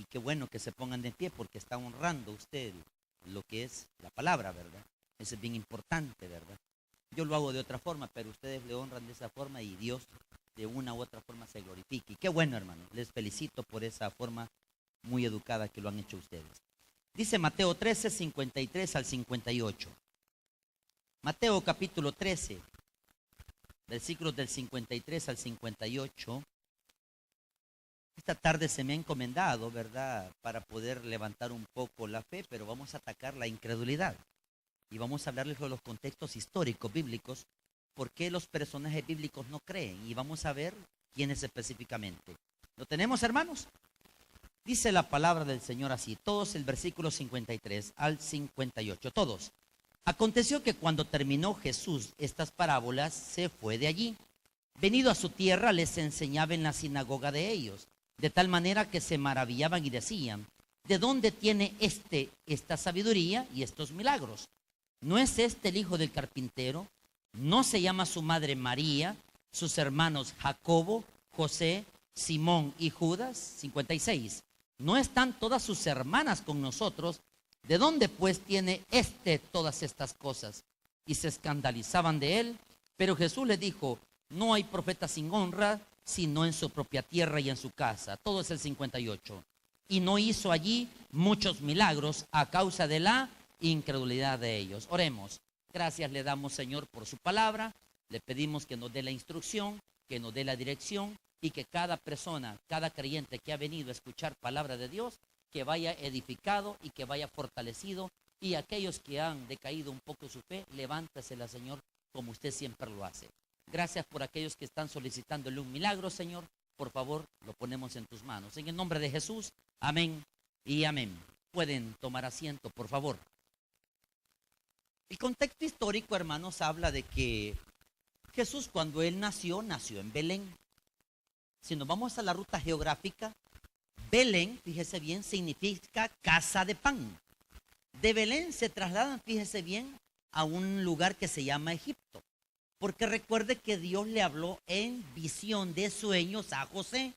y qué bueno que se pongan de pie porque está honrando usted lo que es la palabra, ¿verdad? Eso es bien importante, ¿verdad? Yo lo hago de otra forma, pero ustedes le honran de esa forma y Dios de una u otra forma se glorifique. Y qué bueno, hermano, les felicito por esa forma muy educada que lo han hecho ustedes. Dice Mateo 13, 53 al 58. Mateo capítulo 13, versículos del 53 al 58. Esta tarde se me ha encomendado, ¿verdad?, para poder levantar un poco la fe, pero vamos a atacar la incredulidad. Y vamos a hablarles de los contextos históricos, bíblicos, por qué los personajes bíblicos no creen. Y vamos a ver quiénes específicamente. ¿Lo tenemos, hermanos? Dice la palabra del Señor así, todos el versículo 53 al 58, todos. Aconteció que cuando terminó Jesús estas parábolas, se fue de allí. Venido a su tierra, les enseñaba en la sinagoga de ellos, de tal manera que se maravillaban y decían, ¿de dónde tiene esta sabiduría y estos milagros? ¿No es este el hijo del carpintero? ¿No se llama su madre María, sus hermanos Jacobo, José, Simón y Judas? 56. ¿No están todas sus hermanas con nosotros? ¿De dónde pues tiene todas estas cosas? Y se escandalizaban de él. Pero Jesús le dijo, no hay profeta sin honra, sino en su propia tierra y en su casa. Todo es el 58. Y no hizo allí muchos milagros a causa de la incredulidad de ellos. Oremos. Gracias le damos, Señor, por su palabra. Le pedimos que nos dé la instrucción, que nos dé la dirección y que cada persona, cada creyente que ha venido a escuchar palabra de Dios, que vaya edificado y que vaya fortalecido. Y aquellos que han decaído un poco su fe, levántesela, Señor, como usted siempre lo hace. Gracias por aquellos que están solicitándole un milagro, Señor. Por favor, lo ponemos en tus manos. En el nombre de Jesús, amén y amén. Pueden tomar asiento, por favor. El contexto histórico, hermanos, habla de que Jesús, cuando él nació en Belén. Si nos vamos a la ruta geográfica, Belén, fíjese bien, significa casa de pan. De Belén se trasladan, fíjese bien, a un lugar que se llama Egipto. Porque recuerde que Dios le habló en visión de sueños a José.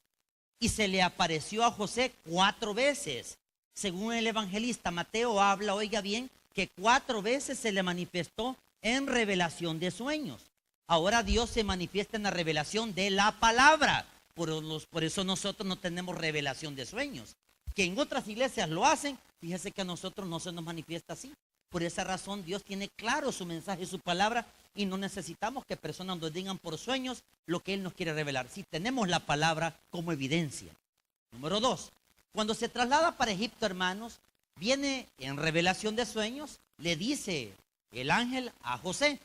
Y se le apareció a José 4 veces. Según el evangelista Mateo habla, oiga bien, que 4 veces se le manifestó en revelación de sueños. Ahora Dios se manifiesta en la revelación de la palabra. Por eso nosotros no tenemos revelación de sueños. Que en otras iglesias lo hacen, fíjese que a nosotros no se nos manifiesta así. Por esa razón Dios tiene claro su mensaje, su palabra, y no necesitamos que personas nos digan por sueños lo que Él nos quiere revelar. Si tenemos la palabra como evidencia. Número 2, cuando se traslada para Egipto, hermanos, viene en revelación de sueños, le dice el ángel a José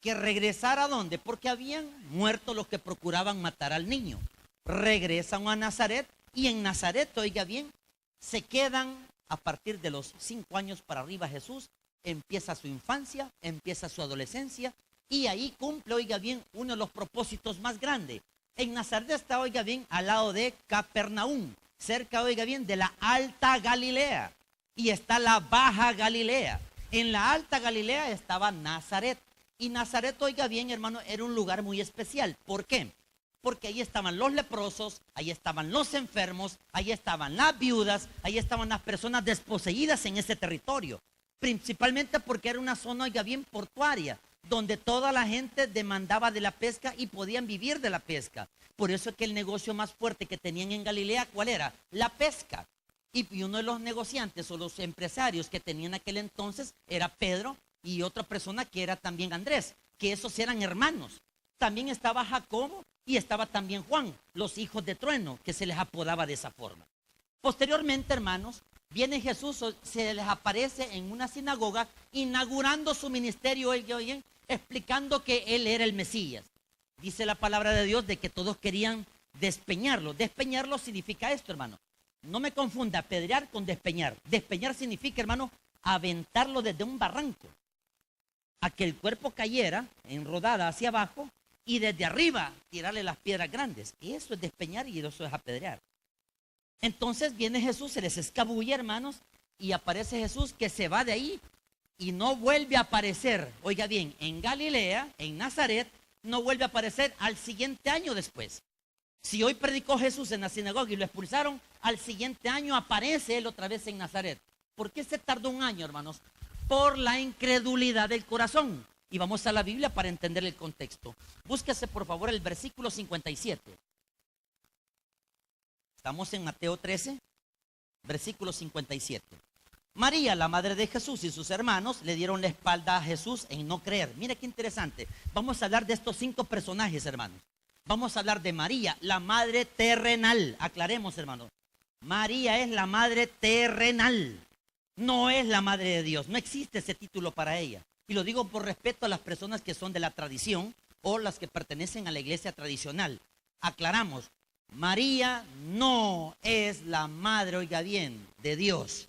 que regresara ¿a dónde? Porque habían muerto los que procuraban matar al niño. Regresan a Nazaret y en Nazaret, oiga bien, se quedan a partir de los 5 años para arriba. Jesús empieza su infancia, empieza su adolescencia y ahí cumple, oiga bien, uno de los propósitos más grandes. En Nazaret está, oiga bien, al lado de Capernaum, cerca, oiga bien, de la Alta Galilea, y está la Baja Galilea. En la Alta Galilea estaba Nazaret, y Nazaret, oiga bien, hermano, era un lugar muy especial. ¿Por qué? Porque ahí estaban los leprosos, ahí estaban los enfermos, ahí estaban las viudas, ahí estaban las personas desposeídas en ese territorio. Principalmente porque era una zona, oiga bien, portuaria, donde toda la gente demandaba de la pesca y podían vivir de la pesca. Por eso es que el negocio más fuerte que tenían en Galilea, ¿cuál era? La pesca. Y uno de los negociantes o los empresarios que tenían aquel entonces era Pedro y otra persona que era también Andrés, que esos eran hermanos. También estaba Jacobo y estaba también Juan, los hijos de trueno, que se les apodaba de esa forma. Posteriormente, hermanos, viene Jesús, se les aparece en una sinagoga, inaugurando su ministerio, oigan, explicando que Él era el Mesías. Dice la palabra de Dios de que todos querían despeñarlo. Despeñarlo significa esto, hermano. No me confunda apedrear con despeñar. Despeñar significa, hermano, aventarlo desde un barranco, a que el cuerpo cayera en rodada hacia abajo y desde arriba tirarle las piedras grandes. Y eso es despeñar y eso es apedrear. Entonces viene Jesús, se les escabulle, hermanos, y aparece Jesús que se va de ahí y no vuelve a aparecer, oiga bien, en Galilea, en Nazaret, no vuelve a aparecer al siguiente año después. Si hoy predicó Jesús en la sinagoga y lo expulsaron, al siguiente año aparece él otra vez en Nazaret. ¿Por qué se tardó un año, hermanos? Por la incredulidad del corazón. Y vamos a la Biblia para entender el contexto. Búsquese por favor el versículo 57. Estamos en Mateo 13, versículo 57. María, la madre de Jesús, y sus hermanos le dieron la espalda a Jesús en no creer. Mire qué interesante. Vamos a hablar de estos 5 personajes, hermanos. Vamos a hablar de María, la madre terrenal. Aclaremos, hermanos. María es la madre terrenal. No es la madre de Dios. No existe ese título para ella. Y lo digo por respeto a las personas que son de la tradición o las que pertenecen a la iglesia tradicional. Aclaramos. María no es la madre, oiga bien, de Dios.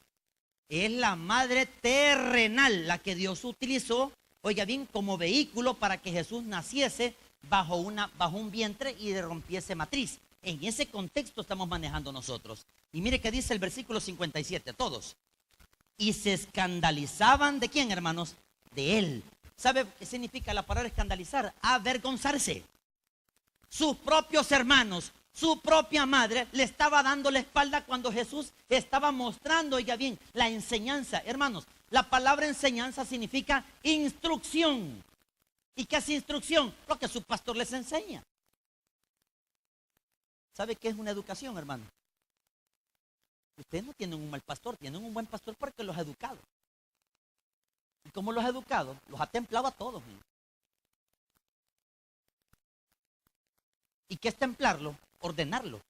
Es la madre terrenal, la que Dios utilizó, oiga bien, como vehículo para que Jesús naciese bajo un vientre y rompiese matriz. En ese contexto estamos manejando nosotros. Y mire que dice el versículo 57, todos. Y se escandalizaban, ¿de quién, hermanos? De él. ¿Sabe qué significa la palabra escandalizar? Avergonzarse. Sus propios hermanos, su propia madre le estaba dando la espalda cuando Jesús estaba mostrando, oiga bien, la enseñanza. Hermanos, la palabra enseñanza significa instrucción. ¿Y qué es instrucción? Lo que su pastor les enseña. ¿Sabe qué es una educación, hermano? Ustedes no tienen un mal pastor, tienen un buen pastor porque los ha educado. ¿Y cómo los ha educado? Los ha templado a todos. ¿Sí? ¿Y qué es templarlo? Ordenarlo.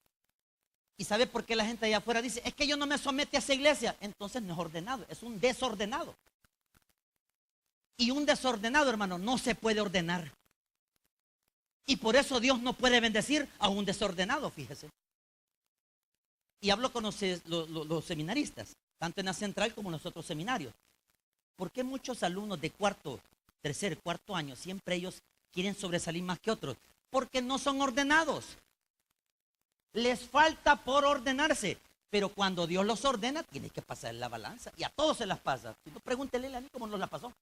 ¿Y sabe por qué la gente allá afuera dice, es que yo no me somete a esa iglesia? Entonces no es ordenado, es un desordenado. Y un desordenado, hermano, no se puede ordenar. Y por eso Dios no puede bendecir a un desordenado, fíjese. Y hablo con los seminaristas, tanto en la central como en los otros seminarios. ¿Por qué muchos alumnos de tercer, cuarto año, siempre ellos quieren sobresalir más que otros? Porque no son ordenados. Les falta por ordenarse. Pero cuando Dios los ordena, tiene que pasar la balanza. Y a todos se las pasa. Si no, pregúntele a mí cómo nos la pasó.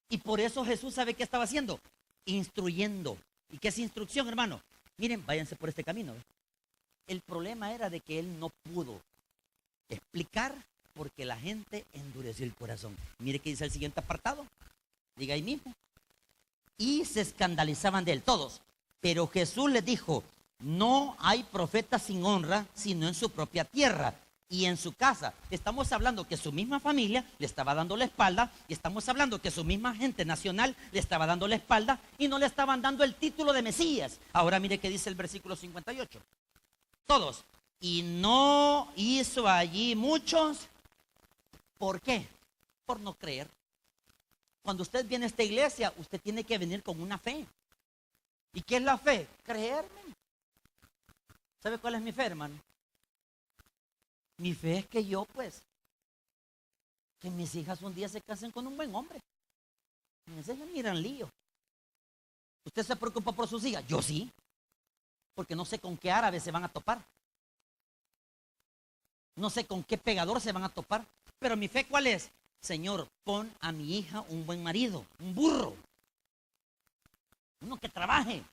Y por eso Jesús, ¿sabe qué estaba haciendo? Instruyendo. ¿Y qué es instrucción, hermano? Miren, váyanse por este camino. El problema era de que él no pudo explicar porque la gente endureció el corazón. Mire qué dice el siguiente apartado. Diga ahí mismo. Y se escandalizaban de él, todos. Pero Jesús les dijo, no hay profeta sin honra, sino en su propia tierra y en su casa. Estamos hablando que su misma familia le estaba dando la espalda, y estamos hablando que su misma gente nacional le estaba dando la espalda y no le estaban dando el título de Mesías. Ahora mire qué dice el versículo 58. Todos. Y no hizo allí muchos. ¿Por qué? Por no creer. Cuando usted viene a esta iglesia, usted tiene que venir con una fe. ¿Y qué es la fe? Creerme. ¿Sabe cuál es mi fe, hermano? Mi fe es que yo, pues, que mis hijas un día se casen con un buen hombre. Ese es mi gran lío. ¿Usted se preocupa por sus hijas? Yo sí. Porque no sé con qué árabe se van a topar. No sé con qué pegador se van a topar. Pero mi fe, ¿cuál es? Señor, pon a mi hija un buen marido, un burro. Uno que trabaje,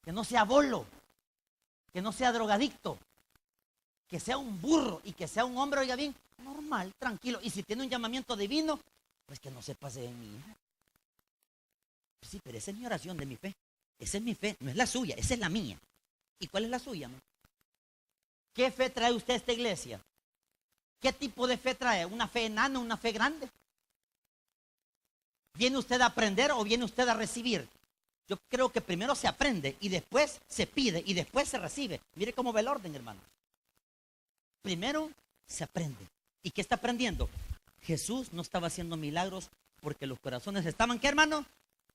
que no sea bolo, que no sea drogadicto, que sea un burro y que sea un hombre, oiga bien, normal, tranquilo. Y si tiene un llamamiento divino, pues que no se pase de mi hija. Sí, pero esa es mi oración de mi fe. Esa es mi fe, no es la suya, esa es la mía. ¿Y cuál es la suya, man? ¿Qué fe trae usted a esta iglesia? ¿Qué tipo de fe trae? ¿Una fe enana o una fe grande? ¿Viene usted a aprender o viene usted a recibir? Yo creo que primero se aprende y después se pide y después se recibe. Mire cómo va el orden, hermano. Primero se aprende. ¿Y qué está aprendiendo? Jesús no estaba haciendo milagros porque los corazones estaban, ¿qué, hermano?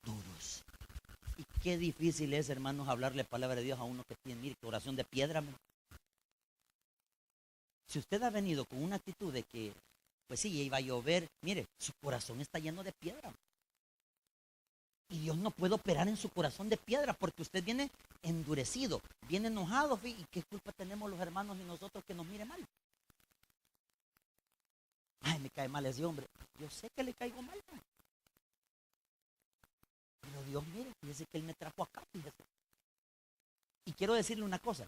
Duros. Y qué difícil es, hermanos, hablarle palabra de Dios a uno que tiene, mire, corazón de piedra. Si usted ha venido con una actitud de que, pues sí, iba a llover, mire, su corazón está lleno de piedra. Y Dios no puede operar en su corazón de piedra porque usted viene endurecido, viene enojado. ¿Y qué culpa tenemos los hermanos y nosotros que nos mire mal? Ay, me cae mal ese hombre. Yo sé que le caigo mal, ¿no? Pero Dios, mire, fíjese que Él me trajo acá, fíjese. Y quiero decirle una cosa.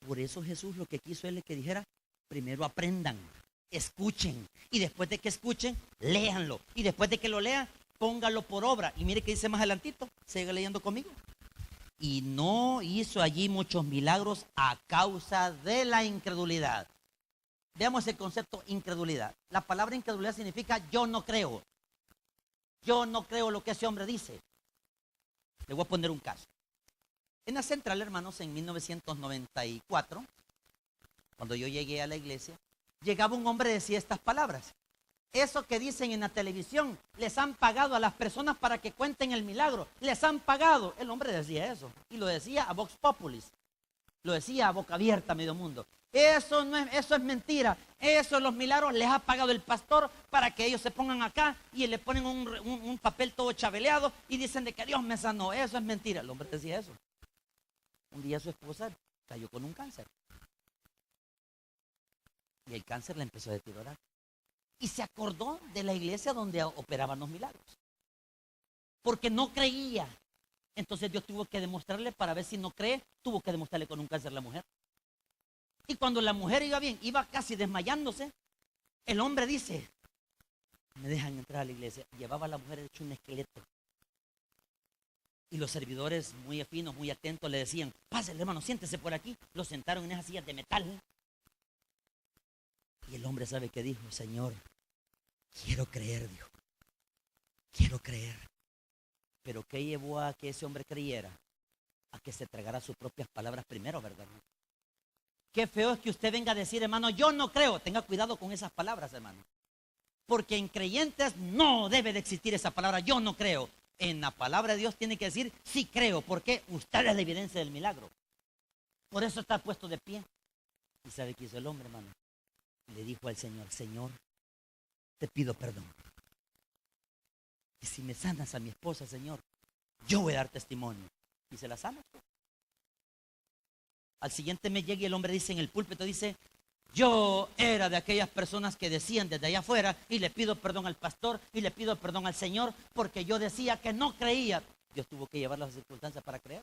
Por eso Jesús lo que quiso él es que dijera, primero aprendan, escuchen, y después de que escuchen, léanlo, y después de que lo lean, póngalo por obra. Y mire que dice más adelantito, sigue leyendo conmigo. Y no hizo allí muchos milagros a causa de la incredulidad. Veamos el concepto incredulidad. La palabra incredulidad significa yo no creo. Yo no creo lo que ese hombre dice. Le voy a poner un caso. En la central, hermanos, en 1994, cuando yo llegué a la iglesia, llegaba un hombre y decía estas palabras. Eso que dicen en la televisión, les han pagado a las personas para que cuenten el milagro. Les han pagado. El hombre decía eso. Y lo decía a Vox Populis. Lo decía a boca abierta a medio mundo. Eso es mentira. Eso, los milagros, les ha pagado el pastor para que ellos se pongan acá y le ponen un papel todo chabeleado y dicen de que Dios me sanó. Eso es mentira. El hombre decía eso. Un día su esposa cayó con un cáncer. Y el cáncer le empezó a deteriorar. Y se acordó de la iglesia donde operaban los milagros. Porque no creía. Entonces Dios tuvo que demostrarle, para ver si no cree, tuvo que demostrarle con un cáncer a la mujer. Y cuando la mujer iba bien, iba casi desmayándose, el hombre dice, me dejan entrar a la iglesia. Llevaba a la mujer hecho un esqueleto. Y los servidores muy finos, muy atentos, le decían, pásale hermano, siéntese por aquí. Lo sentaron en esas sillas de metal. Y el hombre sabe qué dijo, Señor, quiero creer, dijo. Quiero creer. Pero ¿qué llevó a que ese hombre creyera? A que se tragara sus propias palabras primero, ¿verdad? Qué feo es que usted venga a decir, hermano, yo no creo. Tenga cuidado con esas palabras, hermano. Porque en creyentes no debe de existir esa palabra, yo no creo. En la palabra de Dios tiene que decir, sí creo, porque usted es la evidencia del milagro. Por eso está puesto de pie. ¿Y sabe qué hizo el hombre, hermano? Le dijo al Señor, Señor, te pido perdón. Y si me sanas a mi esposa, Señor, yo voy a dar testimonio. Y se la sana. Al siguiente mes llega y el hombre dice en el púlpito, dice, yo era de aquellas personas que decían desde allá afuera y le pido perdón al pastor y le pido perdón al Señor porque yo decía que no creía. Dios tuvo que llevar las circunstancias para creer.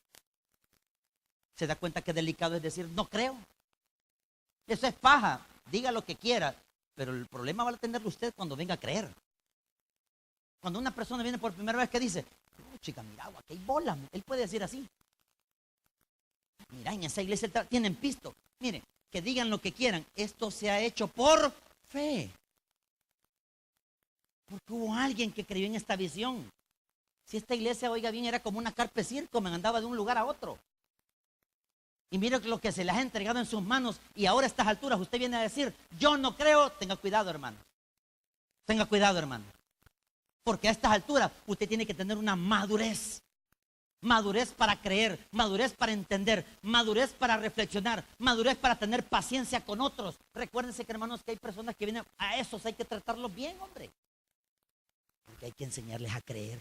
¿Se da cuenta qué delicado es decir no creo? Eso es paja, diga lo que quiera, pero el problema va a tenerlo usted cuando venga a creer. Cuando una persona viene por primera vez, ¿qué dice? Oh, chica, mira, aquí hay bolas. Él puede decir así. Mira, en esa iglesia tienen pisto. Mire, que digan lo que quieran. Esto se ha hecho por fe. Porque hubo alguien que creyó en esta visión. Si esta iglesia, oiga bien, era como una carpe circo, me andaba de un lugar a otro. Y mire lo que se les ha entregado en sus manos. Y ahora a estas alturas usted viene a decir, yo no creo. Tenga cuidado, hermano. Tenga cuidado, hermano. Porque a estas alturas usted tiene que tener una madurez. Madurez para creer, madurez para entender, madurez para reflexionar, madurez para tener paciencia con otros. Recuérdense que, hermanos, que hay personas que vienen a esos, hay que tratarlos bien, hombre. Porque hay que enseñarles a creer.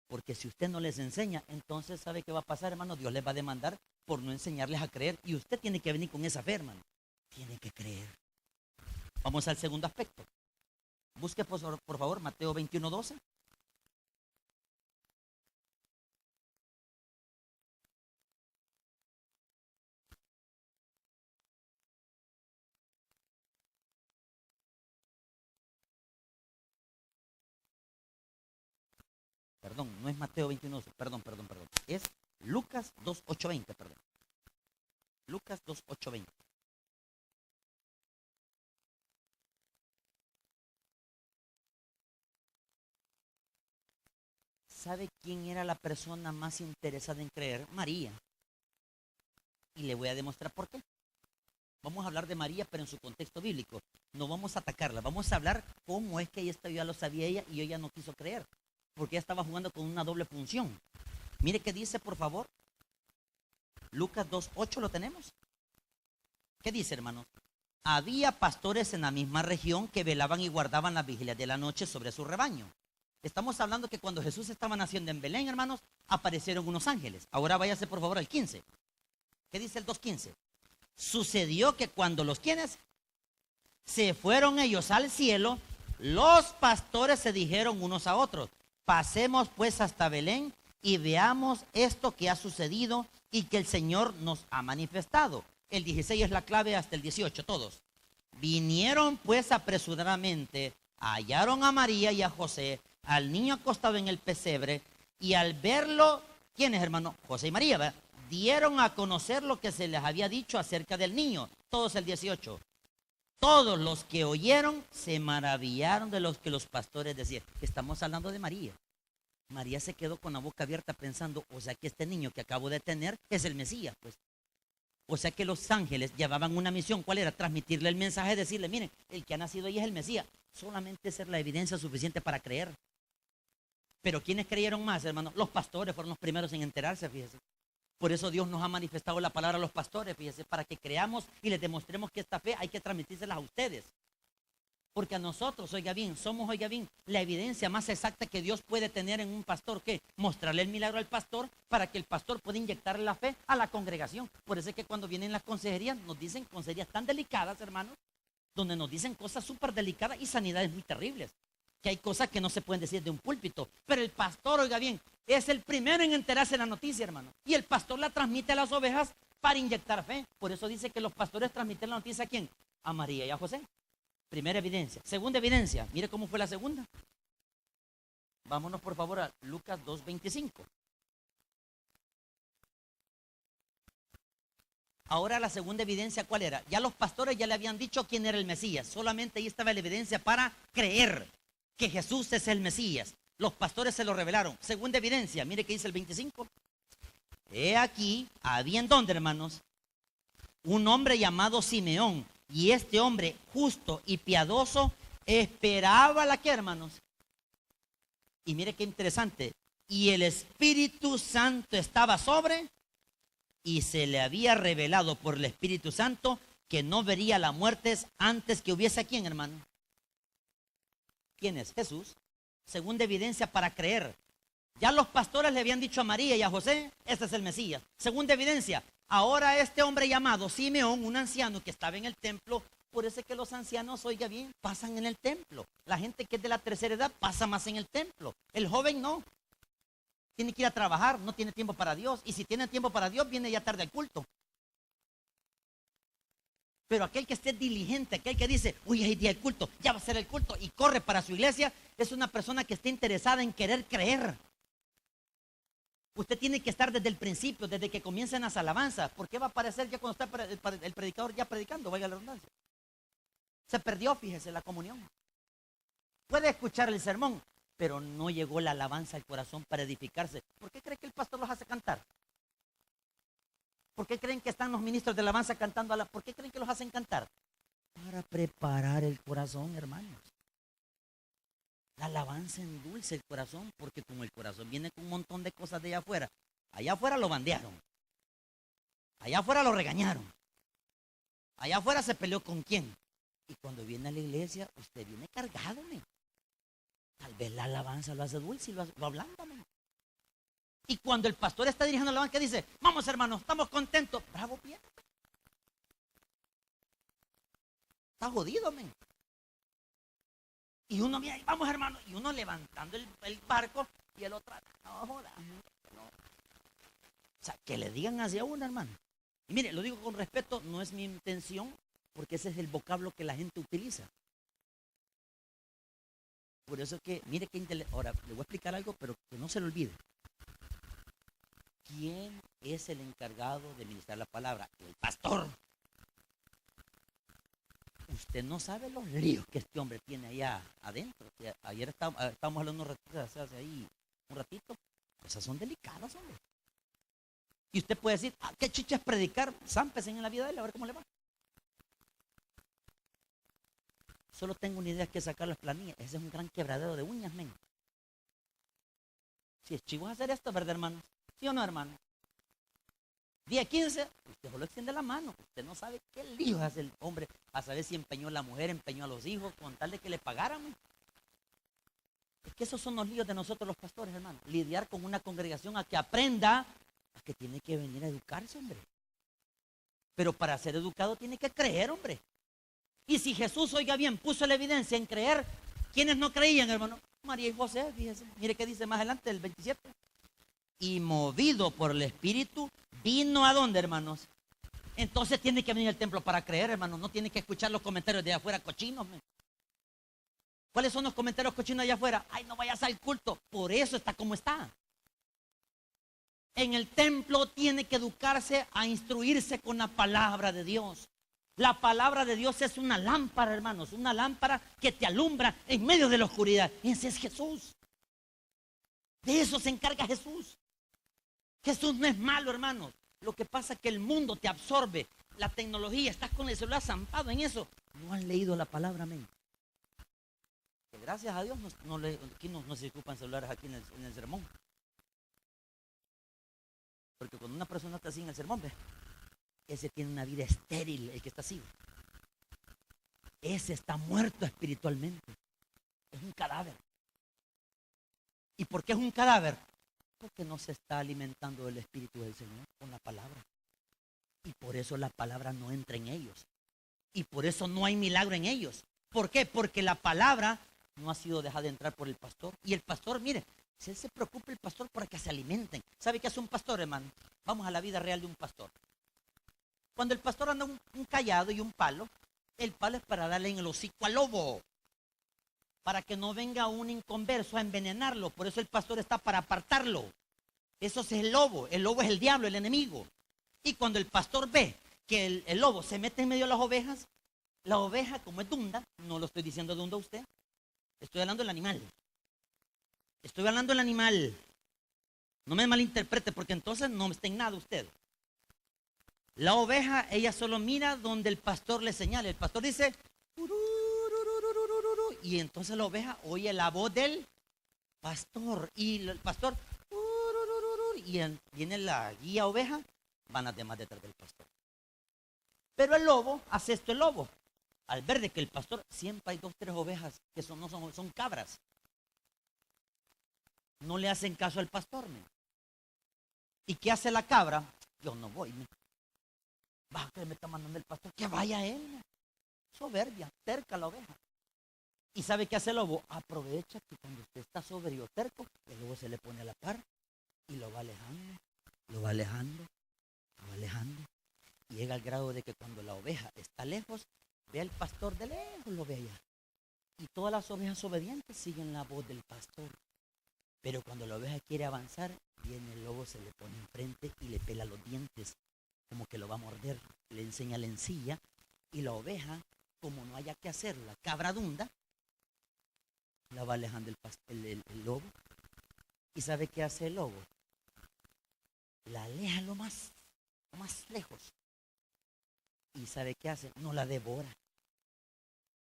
Porque si usted no les enseña, entonces ¿sabe qué va a pasar, hermano? Dios les va a demandar por no enseñarles a creer. Y usted tiene que venir con esa fe, hermano. Tiene que creer. Vamos al segundo aspecto. Busque por favor Mateo 21:12. Perdón, no es Mateo 21, perdón. Es Lucas 2:8-20, perdón. Lucas 2:8-20. ¿Sabe quién era la persona más interesada en creer? María. Y le voy a demostrar por qué. Vamos a hablar de María, pero en su contexto bíblico. No vamos a atacarla, vamos a hablar cómo es que esto ya lo sabía ella y ella no quiso creer. Porque ella estaba jugando con una doble función. Mire qué dice, por favor. Lucas 2:8, ¿lo tenemos? ¿Qué dice, hermanos? Había pastores en la misma región que velaban y guardaban las vigilias de la noche sobre su rebaño. Estamos hablando que cuando Jesús estaba naciendo en Belén, hermanos, aparecieron unos ángeles. Ahora váyase, por favor, al 15. ¿Qué dice el 2:15? Sucedió que cuando los quienes se fueron ellos al cielo, los pastores se dijeron unos a otros, pasemos pues hasta Belén y veamos esto que ha sucedido y que el Señor nos ha manifestado. El 16 es la clave hasta el 18, todos. Vinieron pues apresuradamente, hallaron a María y a José, al niño acostado en el pesebre, y al verlo, ¿quiénes, hermano? José y María, ¿verdad? Dieron a conocer lo que se les había dicho acerca del niño. Todos el 18. Todos los que oyeron se maravillaron de los que los pastores decían. Estamos hablando de María. María se quedó con la boca abierta pensando, o sea que este niño que acabo de tener es el Mesías, pues. O sea que los ángeles llevaban una misión. ¿Cuál era? Transmitirle el mensaje, decirle, miren, el que ha nacido ahí es el Mesías. Solamente ser la evidencia suficiente para creer. Pero ¿quiénes creyeron más, hermano? Los pastores fueron los primeros en enterarse, fíjese. Por eso Dios nos ha manifestado la palabra a los pastores, fíjese, para que creamos y les demostremos que esta fe hay que transmitírselas a ustedes. Porque a nosotros, oiga bien, somos, oiga bien, la evidencia más exacta que Dios puede tener en un pastor, ¿qué? Mostrarle el milagro al pastor para que el pastor pueda inyectarle la fe a la congregación. Por eso es que cuando vienen las consejerías, nos dicen consejerías tan delicadas, hermanos, donde nos dicen cosas súper delicadas y sanidades muy terribles. Que hay cosas que no se pueden decir de un púlpito. Pero el pastor, oiga bien, es el primero en enterarse de la noticia, hermano. Y el pastor la transmite a las ovejas para inyectar fe. Por eso dice que los pastores transmiten la noticia ¿a quién? A María y a José. Primera evidencia. Segunda evidencia. Mire cómo fue la segunda. Vámonos por favor a Lucas 2:25. Ahora la segunda evidencia, ¿cuál era? Ya los pastores ya le habían dicho quién era el Mesías. Solamente ahí estaba la evidencia para creer que Jesús es el Mesías. Los pastores se lo revelaron. Segunda evidencia, mire qué dice el 25. He aquí, había en dónde, hermanos, un hombre llamado Simeón. Y este hombre justo y piadoso esperaba la que, hermanos. Y mire qué interesante. Y el Espíritu Santo estaba sobre, y se le había revelado por el Espíritu Santo que no vería la muerte antes que hubiese a quién, hermano. ¿Quién es? Jesús. Segunda evidencia para creer. Ya los pastores le habían dicho a María y a José, este es el Mesías. Segunda evidencia, ahora este hombre llamado Simeón, un anciano que estaba en el templo, por eso es que los ancianos, oiga bien, pasan en el templo. La gente que es de la tercera edad pasa más en el templo. El joven no. Tiene que ir a trabajar, no tiene tiempo para Dios. Y si tiene tiempo para Dios, viene ya tarde al culto. Pero aquel que esté diligente, aquel que dice, uy, hay día del culto, ya va a ser el culto, y corre para su iglesia, es una persona que está interesada en querer creer. Usted tiene que estar desde el principio, desde que comiencen las alabanzas. ¿Por qué va a aparecer ya cuando está el predicador ya predicando? Vaya la redundancia. Se perdió, fíjese, la comunión. Puede escuchar el sermón, pero no llegó la alabanza al corazón para edificarse. ¿Por qué cree que el pastor los hace cantar? ¿Por qué creen que están los ministros de alabanza cantando? ¿Por qué creen que los hacen cantar? Para preparar el corazón, hermanos. La alabanza endulce el corazón, porque como el corazón viene con un montón de cosas de allá afuera lo bandearon, allá afuera lo regañaron, allá afuera se peleó con quién. Y cuando viene a la iglesia, usted viene cargado, ¿me? Tal vez la alabanza lo hace dulce y lo ablanda, ¿me? Y cuando el pastor está dirigiendo la alabanza, ¿qué dice? Vamos, hermanos, estamos contentos. Bravo, bien. Está jodido, ¿me? Y uno, mira, vamos, hermano, y uno levantando el barco y el otro, no joda. No. O sea, que le digan así a uno, hermano. Y mire, lo digo con respeto, no es mi intención, porque ese es el vocablo que la gente utiliza. Por eso que, mire qué inteligente. Ahora, le voy a explicar algo, pero que no se lo olvide. ¿Quién es el encargado de ministrar la palabra? El pastor. Usted no sabe los líos que este hombre tiene allá adentro. Ayer estábamos hablando hace ahí un ratito. Esas son delicadas, hombre. Y usted puede decir, ¿qué chicha es predicar? Zámpese en la vida de él, a ver cómo le va. Solo tengo una idea que sacar las planillas. Ese es un gran quebradero de uñas, men. Si es chivo hacer esto, ¿verdad, hermanos? ¿Sí o no, hermano? Día 15, usted solo extiende la mano. Usted no sabe qué lío hace el hombre a saber si empeñó a la mujer, empeñó a los hijos, con tal de que le pagaran. Es que esos son los líos de nosotros los pastores, hermano. Lidiar con una congregación a que aprenda, a que tiene que venir a educarse, hombre. Pero para ser educado tiene que creer, hombre. Y si Jesús, oiga bien, puso la evidencia en creer, ¿quiénes no creían, hermano? María y José, fíjese. Mire qué dice más adelante, el 27. Y movido por el Espíritu, ¿Vino a dónde, hermanos? Entonces tiene que venir al templo para creer, hermanos. No tiene que escuchar los comentarios de afuera cochinos. ¿Cuáles son los comentarios cochinos allá afuera? Ay, no vayas al culto. Por eso está como está. En el templo tiene que educarse a instruirse con la palabra de Dios. La palabra de Dios es una lámpara, hermanos. Una lámpara que te alumbra en medio de la oscuridad. Ese es Jesús. De eso se encarga Jesús. Jesús no es malo, hermanos. Lo que pasa es que el mundo te absorbe. La tecnología, estás con el celular zampado en eso. No han leído la palabra, amén. Que gracias a Dios aquí no se ocupan celulares aquí en el sermón. Porque cuando una persona está así en el sermón, ese tiene una vida estéril, el que está así. Ese está muerto espiritualmente. Es un cadáver. ¿Y por qué es un cadáver? Porque no se está alimentando del Espíritu del Señor con la palabra. Y por eso la palabra no entra en ellos. Y por eso no hay milagro en ellos. ¿Por qué? Porque la palabra no ha sido dejada entrar por el pastor. Y el pastor, mire, si él se preocupa el pastor para que se alimenten. ¿Sabe qué hace un pastor, hermano? Vamos a la vida real de un pastor. Cuando el pastor anda un callado y un palo, el palo es para darle en el hocico al lobo. Para que no venga un inconverso a envenenarlo. Por eso el pastor está para apartarlo. Eso es el lobo. El lobo es el diablo, el enemigo. Y cuando el pastor ve que el lobo se mete en medio de las ovejas, la oveja, como es dunda, no lo estoy diciendo dunda a usted, estoy hablando del animal. Estoy hablando del animal. No me malinterprete, porque entonces no está en nada usted. La oveja, ella solo mira donde el pastor le señala. El pastor dice, y entonces la oveja oye la voz del pastor. Y el pastor, y viene la guía oveja, van las demás detrás del pastor. Pero el lobo hace esto, el lobo. Al ver de que el pastor, siempre hay 2, 3 ovejas que son cabras. No le hacen caso al pastor. ¿Y qué hace la cabra? Yo no voy. Baja que me está mandando el pastor, que vaya él. Soberbia, terca la oveja. ¿Y sabe qué hace el lobo? Aprovecha que cuando usted está soberbio, terco, el lobo se le pone a la par y lo va alejando, lo va alejando, lo va alejando. Y llega al grado de que cuando la oveja está lejos, ve al pastor de lejos, lo ve allá. Y todas las ovejas obedientes siguen la voz del pastor. Pero cuando la oveja quiere avanzar, viene el lobo, se le pone enfrente y le pela los dientes, como que lo va a morder. Le enseña la encilla y la oveja, como no haya que hacer, la cabra dunda, la va alejando el lobo. ¿Y sabe qué hace el lobo? La aleja lo más lejos. ¿Y sabe qué hace? No la devora,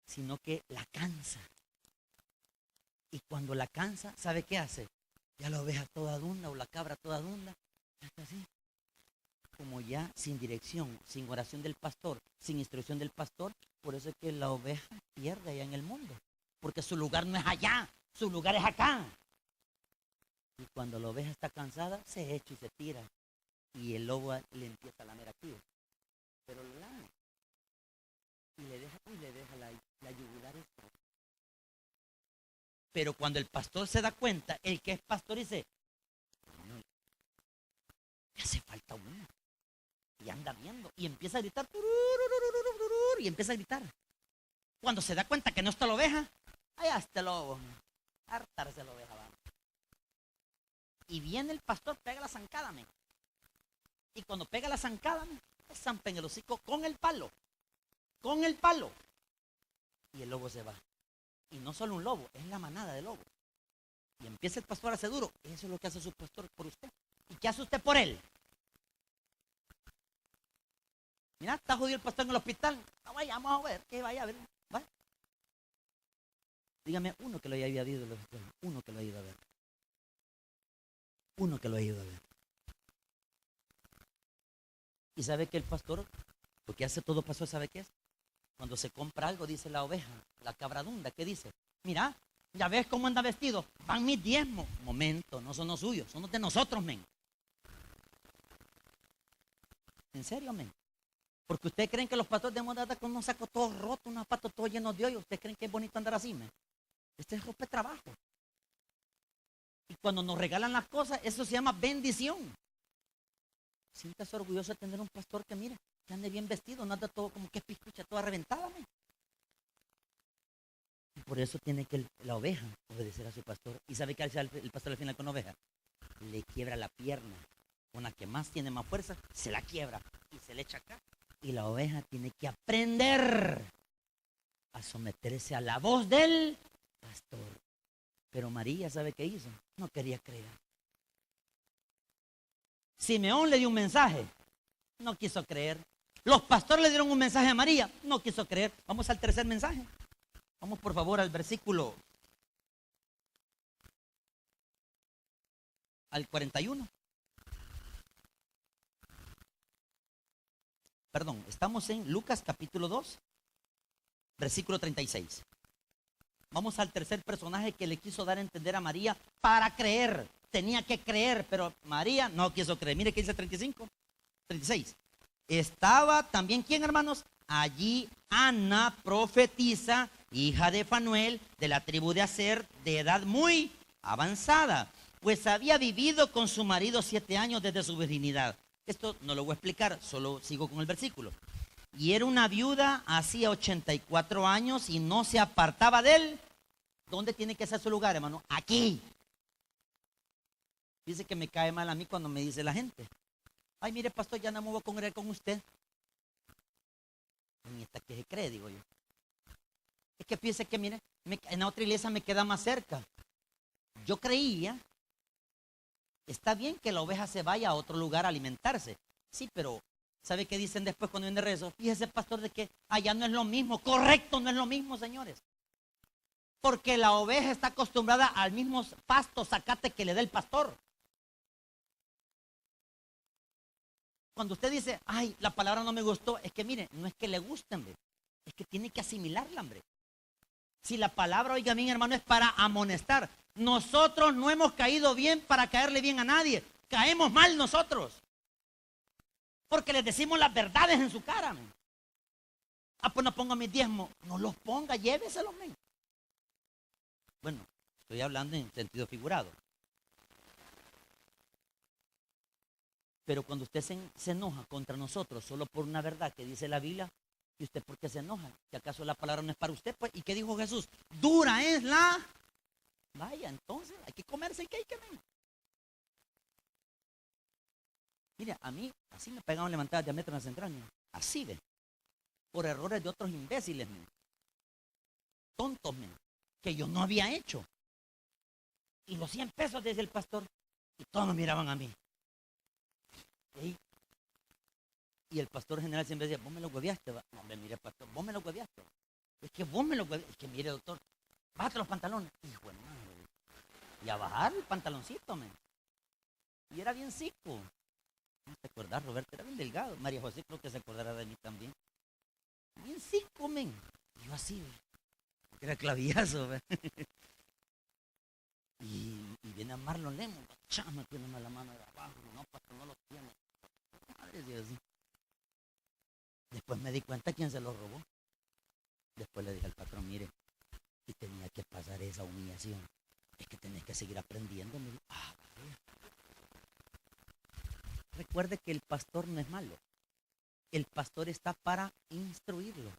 sino que la cansa. Y cuando la cansa, ¿sabe qué hace? Ya la oveja toda dunda o la cabra toda dunda, ya está así. Como ya sin dirección, sin oración del pastor, sin instrucción del pastor, por eso es que la oveja pierde allá en el mundo. Porque su lugar no es allá, su lugar es acá. Y cuando la oveja está cansada, se echa y se tira. Y el lobo le empieza a lamer aquí. Pero lo lame. Y le deja la yugular esto. Pero cuando el pastor se da cuenta, el que es pastor dice, no, me hace falta uno. Y anda viendo. Y empieza a gritar. Y empieza a gritar. Cuando se da cuenta que no está la oveja, allá está el lobo. Hartarse la oveja. ¿Va? Y viene el pastor, pega la zancada. Y cuando pega la zancada, le zampa en el hocico con el palo. Con el palo. Y el lobo se va. Y no solo un lobo, es la manada de lobos. Y empieza el pastor a hacer duro. Eso es lo que hace su pastor por usted. ¿Y qué hace usted por él? Mira, está jodido el pastor en el hospital. No, vaya, vamos a ver, que vaya a ver. ¿Vale? Dígame uno que lo haya ido a ver. Uno que lo haya ido a ver. Uno que lo haya ido a ver. Y sabe que el pastor, lo que hace todo pastor, ¿sabe qué es? Cuando se compra algo, dice la oveja, la cabradunda, ¿qué dice? Mira, ya ves cómo anda vestido. Van mis diezmos. Momento, no son los suyos, son los de nosotros, men. ¿En serio, men? Porque ustedes creen que los pastores debemos andar con unos sacos todos rotos, unos zapatos todos llenos de hoyo. ¿Ustedes creen que es bonito andar así, men? Este es ropa de trabajo. Y cuando nos regalan las cosas, eso se llama bendición. Siéntase orgulloso de tener un pastor que, mire, que ande bien vestido, no anda todo como que es piscucha, toda reventada. Y por eso tiene que la oveja obedecer a su pastor. ¿Y sabe qué hace el pastor al final con la oveja? Le quiebra la pierna. Con la que más tiene más fuerza, se la quiebra y se le echa acá. Y la oveja tiene que aprender a someterse a la voz del pastor. Pero María, ¿sabe qué hizo? No quería creer. Simeón le dio un mensaje, no quiso creer. Los pastores le dieron un mensaje a María, no quiso creer. Vamos al tercer mensaje. Vamos por favor al versículo, al 41. Perdón, estamos en Lucas capítulo 2, versículo 36. Vamos al tercer personaje que le quiso dar a entender a María para creer. Tenía que creer, pero María no quiso creer. Mire qué dice 35, 36. Estaba también, ¿quién, hermanos? Allí Ana, profetisa, hija de Fanuel, de la tribu de Aser, de edad muy avanzada, pues había vivido con su marido 7 años desde su virginidad. Esto no lo voy a explicar, solo sigo con el versículo. Y era una viuda hacía 84 años y no se apartaba de él. ¿Dónde tiene que ser su lugar, hermano? Aquí. Dice que me cae mal a mí cuando me dice la gente: ay, mire, pastor, ya no me voy a congregar con usted. Ni esta que se cree, digo yo. Es que piense que, mire, en la otra iglesia me queda más cerca. Yo creía, está bien que la oveja se vaya a otro lugar a alimentarse. Sí, pero ¿sabe qué dicen después cuando viene rezo? Fíjese, pastor, de que allá no es lo mismo. Correcto, no es lo mismo, señores. Porque la oveja está acostumbrada al mismo pasto, zacate que le da el pastor. Cuando usted dice, ay, la palabra no me gustó, es que mire, no es que le guste, hombre, es que tiene que asimilarla, hombre. Si la palabra, oiga bien, hermano, es para amonestar. Nosotros no hemos caído bien para caerle bien a nadie. Caemos mal nosotros. Porque les decimos las verdades en su cara, man. Ah, pues no ponga mis diezmos. No los ponga, lléveselos, man. Bueno, estoy hablando en sentido figurado. Pero cuando usted se enoja contra nosotros solo por una verdad que dice la Biblia, ¿y usted por qué se enoja? ¿Que acaso la palabra no es para usted? Pues, ¿y qué dijo Jesús? Dura es la... Vaya, entonces hay que comerse el cake, man. Mire, a mí así me pegaban levantadas diámetro en las entrañas. Así, ve. Por errores de otros imbéciles, man. Tontos, man, que yo no había hecho. Y los 100 pesos desde el pastor. Y todos me miraban a mí. ¿Sí? Y el pastor general siempre decía, vos me lo hueveaste. No, me mire, pastor, vos me lo hueveaste. Es que vos me lo hueveaste. Es que mire, doctor, bájate los pantalones. Hijo de madre. Y a bajar el pantaloncito, man. Y era bien cico. ¿No te acordás, Roberto? Era bien delgado. María José creo que se acordará de mí también. Bien cico, men. Y yo así, porque era clavillazo, ¿ve? Y viene a Marlon Lemon, chama, tiene la mano de abajo. No, pastor, no lo tiene. Madre Dios. Después me di cuenta quién se lo robó. Después le dije al patrón, mire, y tenía que pasar esa humillación. Es que tenés que seguir aprendiendo. Recuerde que el pastor no es malo. El pastor está para instruirlo.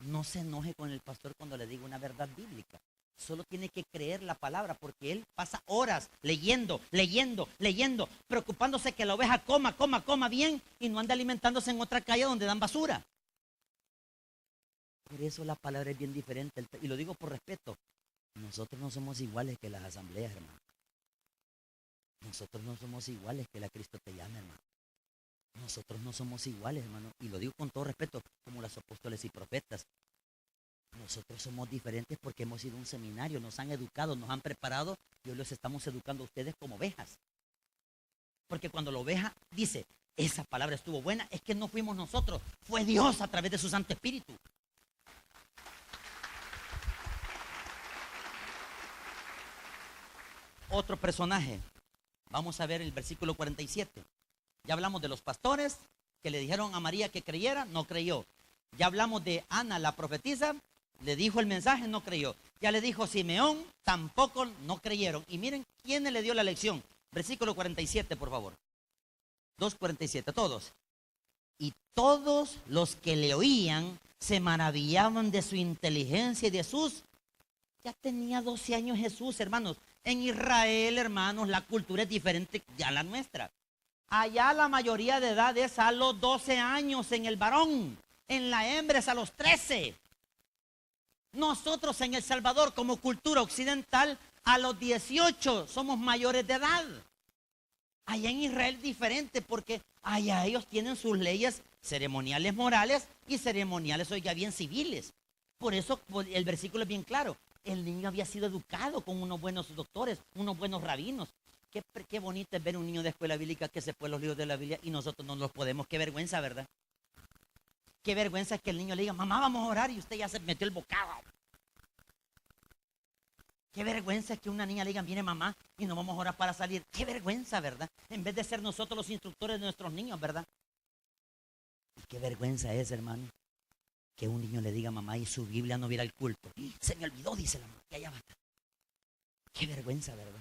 No se enoje con el pastor cuando le diga una verdad bíblica. Solo tiene que creer la palabra, porque él pasa horas leyendo, preocupándose que la oveja coma bien y no ande alimentándose en otra calle donde dan basura. Por eso la palabra es bien diferente, y lo digo por respeto. Nosotros no somos iguales que las asambleas, hermano. Nosotros no somos iguales que la Cristo te llama, hermano. Nosotros no somos iguales, hermano, y lo digo con todo respeto, como los apóstoles y profetas. Nosotros somos diferentes porque hemos ido a un seminario, nos han educado, nos han preparado y hoy los estamos educando a ustedes como ovejas. Porque cuando la oveja dice, esa palabra estuvo buena, es que no fuimos nosotros, fue Dios a través de su Santo Espíritu. Otro personaje, vamos a ver el versículo 47. Ya hablamos de los pastores que le dijeron a María que creyera, no creyó. Ya hablamos de Ana, la profetisa, le dijo el mensaje, no creyó. Ya le dijo Simeón, tampoco no creyeron. Y miren quién le dio la lección. Versículo 47, por favor. 2:47, todos. Y todos los que le oían se maravillaban de su inteligencia y de sus... Ya tenía 12 años Jesús, hermanos. En Israel, hermanos, la cultura es diferente a la nuestra. Allá la mayoría de edad es a los 12 años en el varón. En la hembra es a los 13. Nosotros en El Salvador, como cultura occidental, a los 18 somos mayores de edad. Allá en Israel es diferente porque allá ellos tienen sus leyes ceremoniales morales y ceremoniales, oiga bien, civiles. Por eso el versículo es bien claro. El niño había sido educado con unos buenos doctores, unos buenos rabinos. Qué bonito es ver un niño de escuela bíblica que se puede los libros de la Biblia y nosotros no los podemos. Qué vergüenza, ¿verdad? Qué vergüenza es que el niño le diga, mamá, vamos a orar, y usted ya se metió el bocado. Qué vergüenza es que una niña le diga, viene mamá, y nos vamos a orar para salir. Qué vergüenza, ¿verdad? En vez de ser nosotros los instructores de nuestros niños, ¿verdad? Y qué vergüenza es, hermano, que un niño le diga a mamá y su Biblia no viera el culto. Se me olvidó, dice la mamá, que allá va. Qué vergüenza, ¿verdad?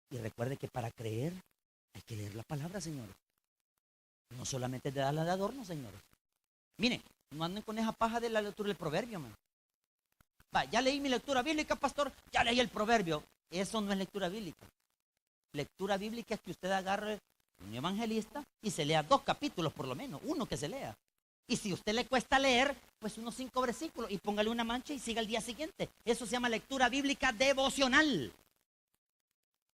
Y recuerde que para creer hay que leer la palabra, señores. No solamente de darla de adorno, señores. Miren, no anden con esa paja de la lectura del proverbio, man. Va, ya leí mi lectura bíblica, pastor, ya leí el proverbio. Eso no es lectura bíblica. Lectura bíblica es que usted agarre un evangelista y se lea 2 capítulos por lo menos, uno que se lea. Y si a usted le cuesta leer, pues unos 5 versículos y póngale una mancha y siga el día siguiente. Eso se llama lectura bíblica devocional.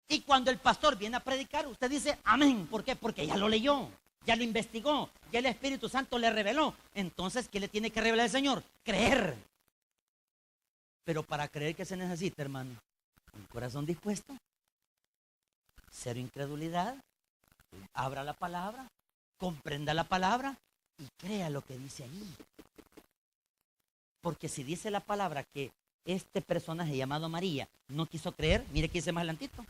Y cuando el pastor viene a predicar, usted dice amén. ¿Por qué? Porque ya lo leyó, ya lo investigó, ya el Espíritu Santo le reveló. Entonces, ¿qué le tiene que revelar el Señor? Creer. Pero para creer, ¿qué se necesita, hermano? Un corazón dispuesto, cero incredulidad, abra la palabra, comprenda la palabra y crea lo que dice ahí. Porque si dice la palabra que este personaje llamado María no quiso creer, mire que dice más adelantito,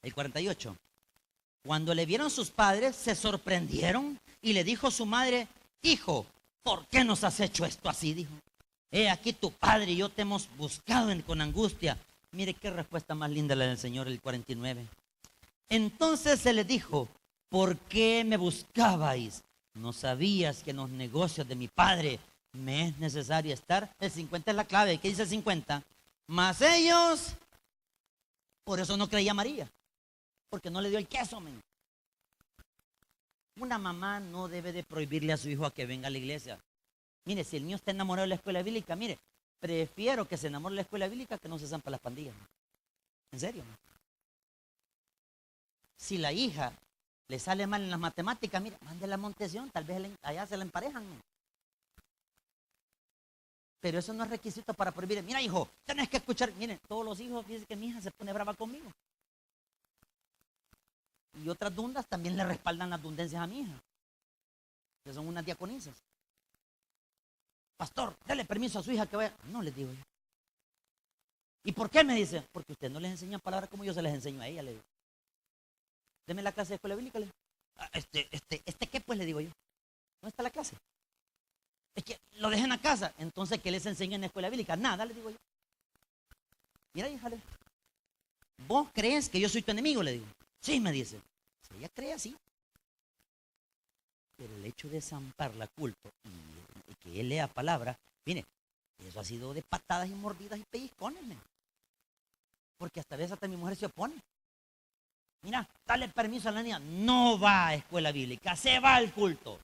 el 48. Cuando le vieron sus padres, se sorprendieron y le dijo su madre, hijo, ¿por qué nos has hecho esto así? Dijo, he aquí tu padre y yo te hemos buscado con angustia. Mire qué respuesta más linda la del Señor, el 49. Entonces se le dijo, ¿por qué me buscabais? ¿No sabías que en los negocios de mi padre me es necesario estar? El 50 es la clave. ¿Qué dice el 50? Mas ellos, por eso no creía a María, porque no le dio el queso, men. Una mamá no debe de prohibirle a su hijo a que venga a la iglesia. Mire, si el niño está enamorado de la escuela bíblica, mire, prefiero que se enamore de la escuela bíblica que no se zampa las pandillas. En serio. Si la hija le sale mal en las matemáticas, mire, mándela a Montesión, tal vez allá se la emparejan. Pero eso no es requisito para prohibir. Mira, hijo, tenés que escuchar. Miren, todos los hijos dicen que mi hija se pone brava conmigo. Y otras dundas también le respaldan las dundencias a mi hija, que son unas diaconisas. Pastor, dale permiso a su hija que vaya. No, les digo yo. ¿Y por qué me dice? Porque usted no les enseña palabras como yo se les enseño a ella, le digo. Deme la clase de escuela bíblica, le digo. ¿Qué pues? Le digo yo. ¿Dónde está la clase? Es que lo dejen a casa. Entonces, ¿qué les enseñan en la escuela bíblica? Nada, le digo yo. Mira, hija, ¿vos crees que yo soy tu enemigo? Le digo. Sí, me dice. Si ella cree así. Pero el hecho de zampar la culpa y que él lea palabra, mire, eso ha sido de patadas y mordidas y pellizcones, man. Porque hasta a veces hasta mi mujer se opone. Mira, dale permiso a la niña, no va a escuela bíblica, se va al culto.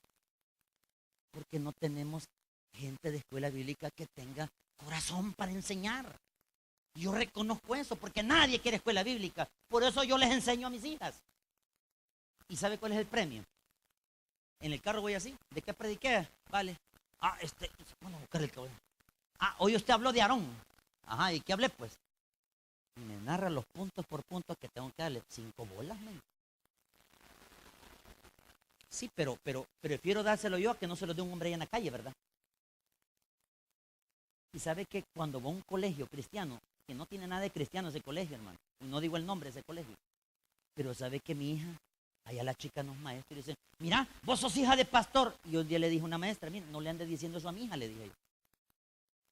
Porque no tenemos gente de escuela bíblica que tenga corazón para enseñar. Yo reconozco eso, porque nadie quiere escuela bíblica. Por eso yo les enseño a mis hijas. ¿Y sabe cuál es el premio? En el carro voy así. ¿De qué prediqué? Vale. Bueno, buscar el caballo. Hoy usted habló de Aarón. Ajá, ¿y qué hablé pues? Y me narra los puntos por puntos que tengo que darle. 5 bolas, men. Sí, pero prefiero dárselo yo a que no se lo dé un hombre ahí en la calle, ¿verdad? Y sabe que cuando va a un colegio cristiano, que no tiene nada de cristiano ese colegio, hermano. No digo el nombre de ese colegio. Pero sabe que mi hija, allá la chica no es maestra y dice, mira, vos sos hija de pastor. Y un día le dije a una maestra, mira, no le andes diciendo eso a mi hija, le dije yo.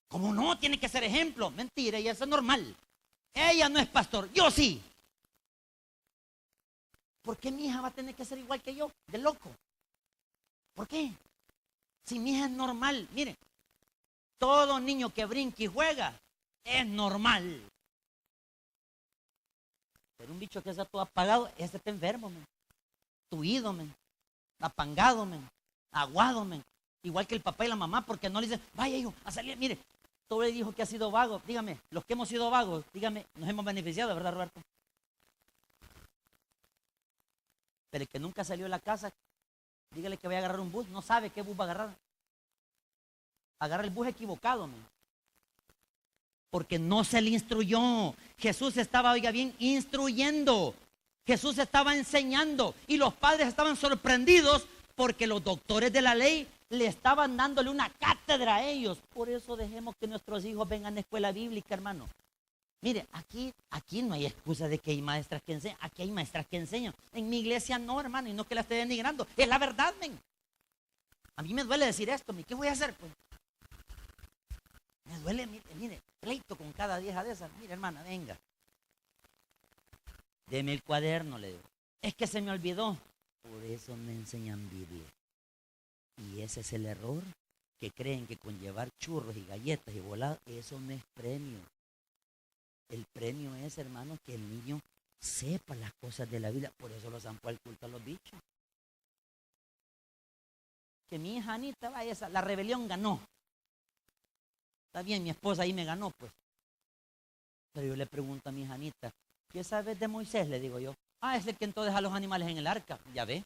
¿Cómo no? Tiene que ser ejemplo. Mentira, y eso es normal. Ella no es pastor, yo sí. ¿Por qué mi hija va a tener que ser igual que yo? De loco. ¿Por qué? Si mi hija es normal, miren, todo niño que brinca y juega es normal. Pero un bicho que está todo apagado, ese está enfermo, men. Tuido, men. Apangado, men. Aguado, men. Igual que el papá y la mamá, porque no le dicen, vaya hijo, a salir, mire. Todo le dijo que ha sido vago. Dígame, los que hemos sido vagos, dígame, nos hemos beneficiado, ¿verdad, Roberto? Pero el que nunca salió de la casa, dígale que vaya a agarrar un bus, no sabe qué bus va a agarrar. Agarra el bus equivocado, men. Porque no se le instruyó. Jesús estaba, oiga bien, instruyendo. Jesús estaba enseñando y los padres estaban sorprendidos porque los doctores de la ley le estaban dándole una cátedra a ellos. Por eso dejemos que nuestros hijos vengan a escuela bíblica, hermano. Mire, aquí no hay excusa de que hay maestras que enseñan. Aquí hay maestras que enseñan. En mi iglesia no, hermano, y no que la esté denigrando. Es la verdad, men. A mí me duele decir esto, ¿qué voy a hacer? Pues me duele, mire, pleito con cada vieja de esas. Mire, hermana, venga. Deme el cuaderno, le digo. Es que se me olvidó. Por eso me enseñan Biblia. Y ese es el error, que creen que con llevar churros y galletas y volados, eso no es premio. El premio es, hermano, que el niño sepa las cosas de la vida. Por eso los han puesto al culto a los bichos. Que mi hija Anita, vaya, la rebelión ganó. Está bien, mi esposa ahí me ganó, pues. Pero yo le pregunto a mi hija Anita, ¿qué sabes de Moisés? Le digo yo. Ah, es el que entonces deja a los animales en el arca. Ya ve.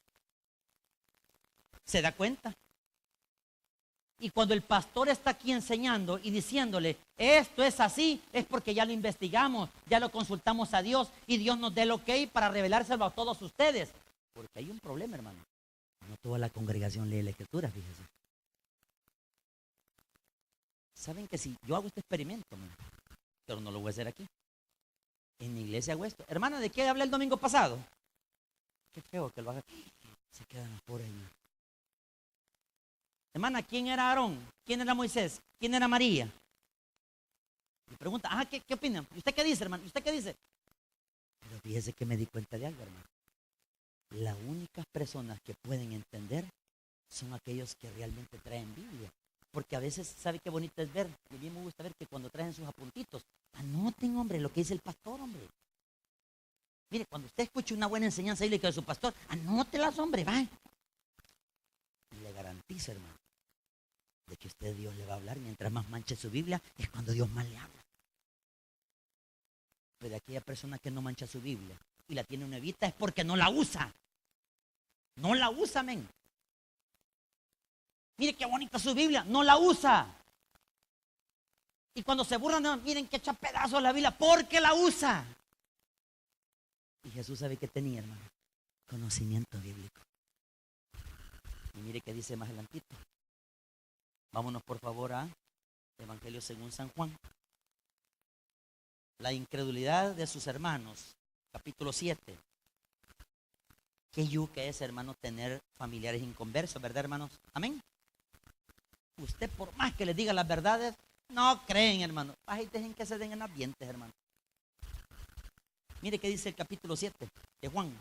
¿Se da cuenta? Y cuando el pastor está aquí enseñando y diciéndole, esto es así, es porque ya lo investigamos, ya lo consultamos a Dios y Dios nos dé el ok para revelárselo a todos ustedes. Porque hay un problema, hermano. No toda la congregación lee la escritura, fíjese. Saben que si yo hago este experimento, man, pero no lo voy a hacer aquí. En mi iglesia hago esto. Hermana, ¿de qué hablé el domingo pasado? Qué feo que lo haga. Se quedan por ahí. Hermana, ¿quién era Aarón? ¿Quién era Moisés? ¿Quién era María? Me pregunta, ¿qué opinan? ¿Y usted qué dice, hermano? ¿Y usted qué dice? Pero fíjese que me di cuenta de algo, hermano. Las únicas personas que pueden entender son aquellos que realmente traen Biblia. Porque a veces, ¿sabe qué bonito es ver? Y a mí me gusta ver que cuando traen sus apuntitos, anoten, hombre, lo que dice el pastor, hombre. Mire, cuando usted escuche una buena enseñanza bíblica de su pastor, anótelas, hombre, va. Y le garantizo, hermano, de que usted Dios le va a hablar. Mientras más manche su Biblia, es cuando Dios más le habla. Pero de aquella persona que no mancha su Biblia y la tiene nuevita es porque no la usa. No la usa, men. Mire qué bonita su Biblia, no la usa. Y cuando se burlan, no, miren que echa pedazos la Biblia, porque la usa. Y Jesús sabe que tenía, hermano, conocimiento bíblico. Y mire qué dice más adelantito. Vámonos por favor a Evangelio según San Juan. La incredulidad de sus hermanos, capítulo 7. Qué yuca es, hermano, tener familiares inconversos, ¿verdad, hermanos? Amén. Usted por más que les diga las verdades, no creen, hermano. Ay, dejen que se den en las dientes, hermano. Mire qué dice el capítulo 7 de Juan.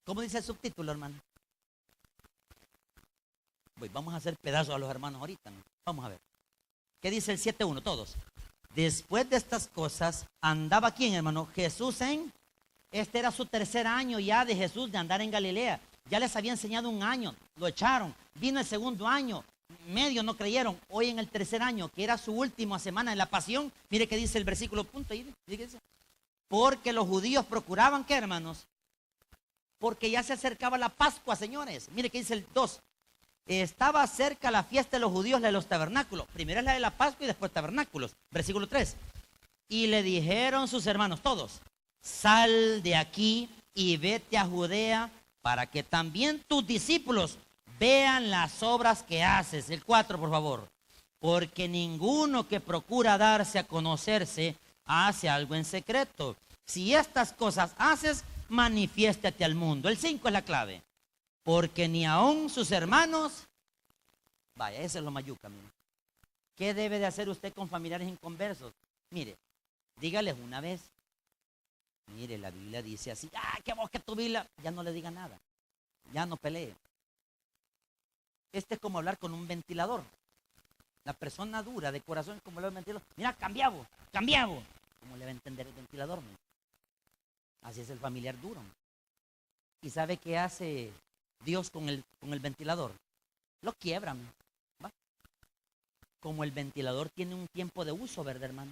¿Cómo dice el subtítulo, hermano? Vamos a hacer pedazos a los hermanos ahorita, ¿no? Vamos a ver. ¿Qué dice el 7.1? Todos. Después de estas cosas, andaba ¿quién, hermano? Jesús este era su tercer año ya de Jesús de andar en Galilea. Ya les había enseñado un año, lo echaron. Vino el segundo año, medio no creyeron. Hoy en el tercer año, que era su última semana de la pasión, mire qué dice el versículo punto ahí. Fíjense. Porque los judíos procuraban, ¿qué, hermanos? Porque ya se acercaba la Pascua, señores. Mire qué dice el 2. Estaba cerca la fiesta de los judíos, la de los tabernáculos. Primero es la de la Pascua y después tabernáculos. Versículo 3. Y le dijeron sus hermanos, todos, sal de aquí y vete a Judea para que también tus discípulos vean las obras que haces. El 4, por favor. Porque ninguno que procura darse a conocerse hace algo en secreto. Si estas cosas haces, manifiéstate al mundo. El 5 es la clave. Porque ni aun sus hermanos, vaya, eso es lo mayuca, mire. ¿Qué debe de hacer usted con familiares inconversos? Mire, dígales una vez, Mire, la Biblia dice así, que vos que tu Biblia, ya no le diga nada, ya no pelee. Este es como hablar con un ventilador. La persona dura de corazón es como hablar con un ventilador. Mira, cambiamos. ¿Cómo le va a entender el ventilador? ¿No? Así es el familiar duro. ¿Y sabe qué hace Dios con el ventilador? Lo quiebra. ¿Va? Como el ventilador tiene un tiempo de uso, ¿verdad, hermano?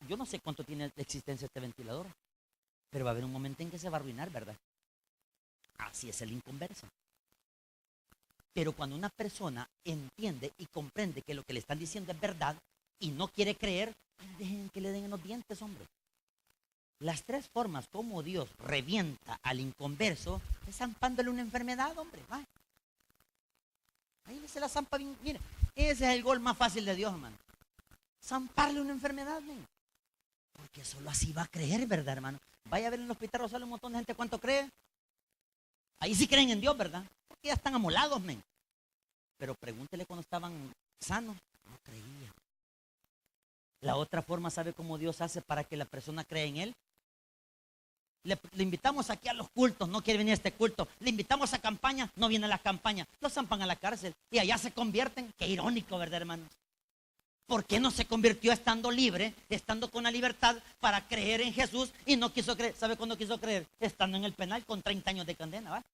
Yo no sé cuánto tiene de existencia este ventilador, pero va a haber un momento en que se va a arruinar, ¿verdad? Así es el inconverso. Pero cuando una persona entiende y comprende que lo que le están diciendo es verdad y no quiere creer, dejen que le den en los dientes, hombre. Las tres formas como Dios revienta al inconverso es zampándole una enfermedad, hombre. ¿Va? Ahí se la zampa bien. Mire, ese es el gol más fácil de Dios, hermano. Zamparle una enfermedad, ¿no? Porque solo así va a creer, ¿verdad, hermano? Vaya a ver en el hospital Rosales un montón de gente cuánto cree. Ahí sí creen en Dios, ¿verdad? Porque ya están amolados, men. Pero pregúntele cuando estaban sanos, no creían. La otra forma, ¿sabe cómo Dios hace para que la persona crea en Él? Le invitamos aquí a los cultos, no quiere venir a este culto. Le invitamos a campaña, no viene a las campañas. Los zampan a la cárcel y allá se convierten. Qué irónico, ¿verdad, hermanos? ¿Por qué no se convirtió estando libre, estando con la libertad para creer en Jesús y no quiso creer? ¿Sabe cuándo quiso creer? Estando en el penal con 30 años de condena, ¿va?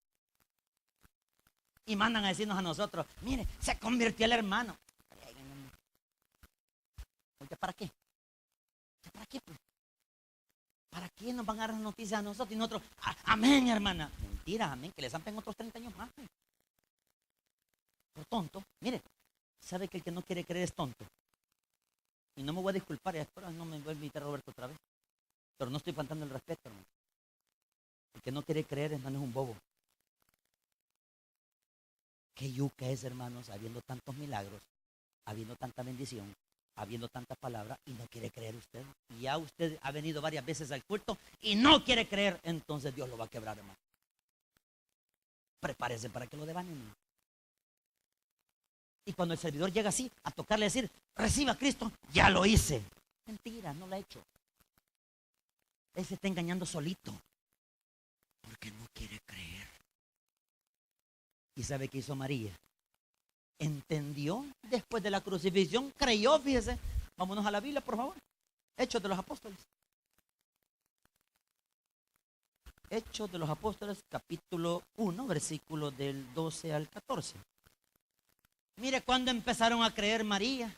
Y mandan a decirnos a nosotros, mire, se convirtió el hermano. ¿Para qué? ¿Para qué? Pues? ¿Para qué nos van a dar las noticias a nosotros y nosotros? Amén, hermana. Mentira, amén, que le zampen otros 30 años más. Por tonto. Mire, ¿sabe que el que no quiere creer es tonto? Y no me voy a disculpar, espero no me vuelva a invitar Roberto otra vez. Pero no estoy faltando el respeto, hermano. El que no quiere creer, hermano, es un bobo. Qué yuca es, hermanos, habiendo tantos milagros, habiendo tanta bendición, habiendo tanta palabra, y no quiere creer usted. Y ya usted ha venido varias veces al culto y no quiere creer, entonces Dios lo va a quebrar, hermano. Prepárese para que lo devanen. Y cuando el servidor llega así, a tocarle y decir, reciba a Cristo, ya lo hice. Mentira, no lo ha hecho. Él se está engañando solito, porque no quiere creer. ¿Y sabe qué hizo María? Entendió después de la crucifixión, creyó, fíjese. Vámonos a la Biblia, por favor. Hechos de los Apóstoles. Hechos de los Apóstoles, capítulo 1, versículo del 12 al 14. Mire cuándo empezaron a creer María.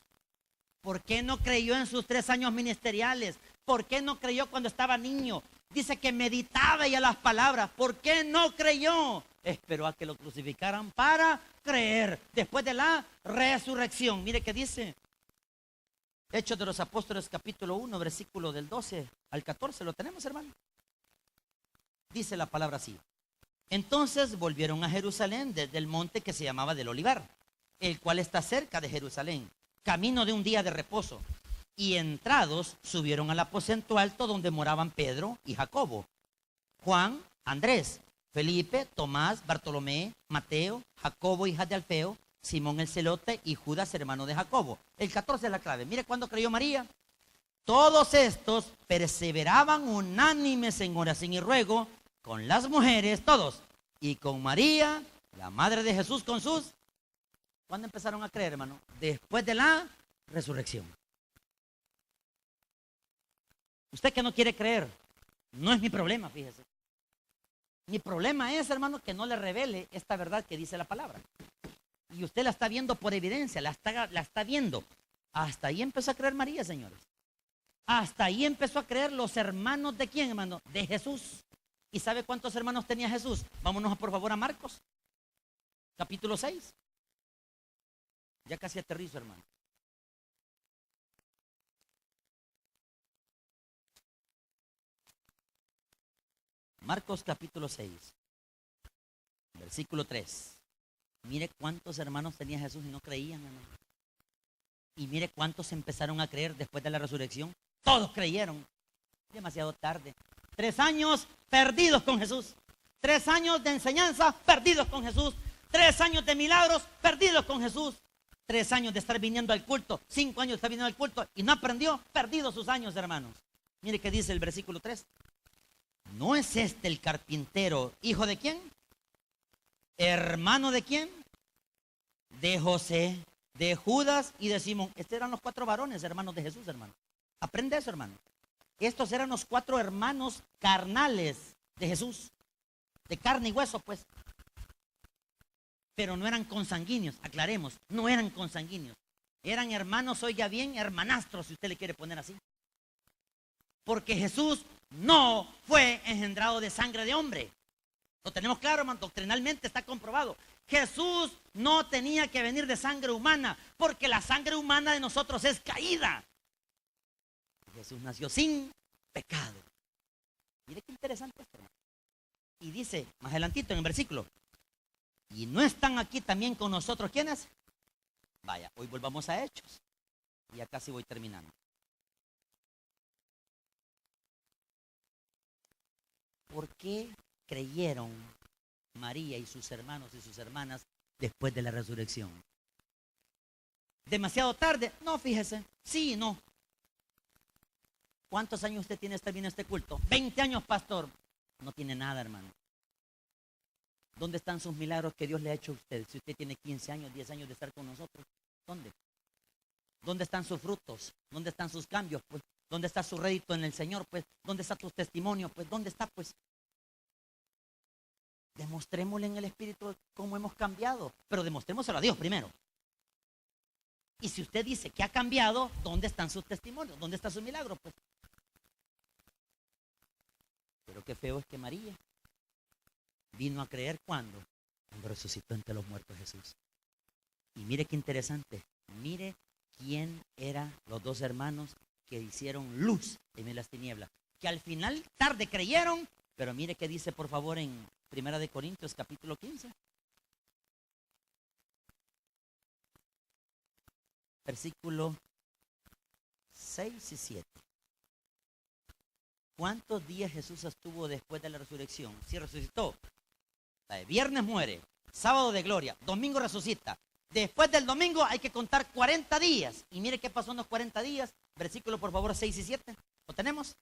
¿Por qué no creyó en sus 3 años ministeriales? ¿Por qué no creyó cuando estaba niño? Dice que meditaba ya las palabras. ¿Por qué no creyó? Esperó a que lo crucificaran para creer. Después de la resurrección. Mire qué dice. Hechos de los Apóstoles, capítulo 1, versículo del 12 al 14. ¿Lo tenemos, hermano? Dice la palabra así. Entonces volvieron a Jerusalén desde el monte que se llamaba del Olivar, el cual está cerca de Jerusalén, camino de un día de reposo. Y entrados subieron al aposento alto donde moraban Pedro y Jacobo, Juan, Andrés, Felipe, Tomás, Bartolomé, Mateo, Jacobo, hija de Alfeo, Simón el celote y Judas, hermano de Jacobo. El 14 es la clave. Mire cuándo creyó María. Todos estos perseveraban unánimes en oración y ruego con las mujeres, todos, y con María, la madre de Jesús, con sus... ¿Cuándo empezaron a creer, hermano? Después de la resurrección. Usted que no quiere creer, no es mi problema, fíjese. Mi problema es, hermano, que no le revele esta verdad que dice la palabra. Y usted la está viendo por evidencia, la está viendo. Hasta ahí empezó a creer María, señores. Hasta ahí empezó a creer los hermanos de quién, hermano? De Jesús. ¿Y sabe cuántos hermanos tenía Jesús? Vámonos por favor a Marcos, capítulo 6. Ya casi aterrizo, hermano. Marcos capítulo 6, versículo 3. Mire cuántos hermanos tenía Jesús y no creían, hermano. Y mire cuántos empezaron a creer después de la resurrección. Todos creyeron. Demasiado tarde. 3 años perdidos con Jesús. 3 años de enseñanza perdidos con Jesús. 3 años de milagros perdidos con Jesús. 3 años de estar viniendo al culto. 5 años de estar viniendo al culto y no aprendió. Perdidos sus años, hermanos. Mire qué dice el versículo 3. ¿No es este el carpintero, hijo de quién? ¿Hermano de quién? De José, de Judas y de Simón. Estos eran los 4 varones, hermanos de Jesús, hermano. Aprende eso, hermano. Estos eran los 4 hermanos carnales de Jesús. De carne y hueso, pues. Pero no eran consanguíneos, aclaremos. No eran consanguíneos. Eran hermanos, oiga bien, hermanastros, si usted le quiere poner así. Porque Jesús no fue engendrado de sangre de hombre. Lo tenemos claro, hermano, doctrinalmente está comprobado. Jesús no tenía que venir de sangre humana, porque la sangre humana de nosotros es caída. Jesús nació sin pecado. Mire qué interesante esto, hermano. Y dice, más adelantito en el versículo, ¿y no están aquí también con nosotros quiénes? Vaya, hoy volvamos a Hechos. Y acá sí voy terminando. ¿Por qué creyeron María y sus hermanos y sus hermanas después de la resurrección? ¿Demasiado tarde? No, fíjese. Sí y no. ¿Cuántos años usted tiene estar viendo este culto? 20 años, pastor. No tiene nada, hermano. ¿Dónde están sus milagros que Dios le ha hecho a usted? Si usted tiene 15 años, 10 años de estar con nosotros, ¿dónde? ¿Dónde están sus frutos? ¿Dónde están sus cambios? Pues, ¿dónde está su rédito en el Señor? Pues, ¿dónde está tu testimonio? Pues, ¿dónde está? Pues, demostrémosle en el Espíritu cómo hemos cambiado, pero demostrémoselo a Dios primero. Y si usted dice que ha cambiado, ¿dónde están sus testimonios? ¿Dónde está su milagro? Pues, pero qué feo es que María vino a creer cuando resucitó entre los muertos Jesús. Y mire qué interesante, mire quién eran los 2 hermanos que hicieron luz en las tinieblas, que al final tarde creyeron, pero mire qué dice por favor en 1 Corintios capítulo 15. Versículo 6 y 7. ¿Cuántos días Jesús estuvo después de la resurrección? Si resucitó, viernes muere, sábado de gloria, domingo resucita. Después del domingo hay que contar 40 días. Y mire qué pasó en los 40 días. Versículo por favor 6 y 7. ¿Lo tenemos?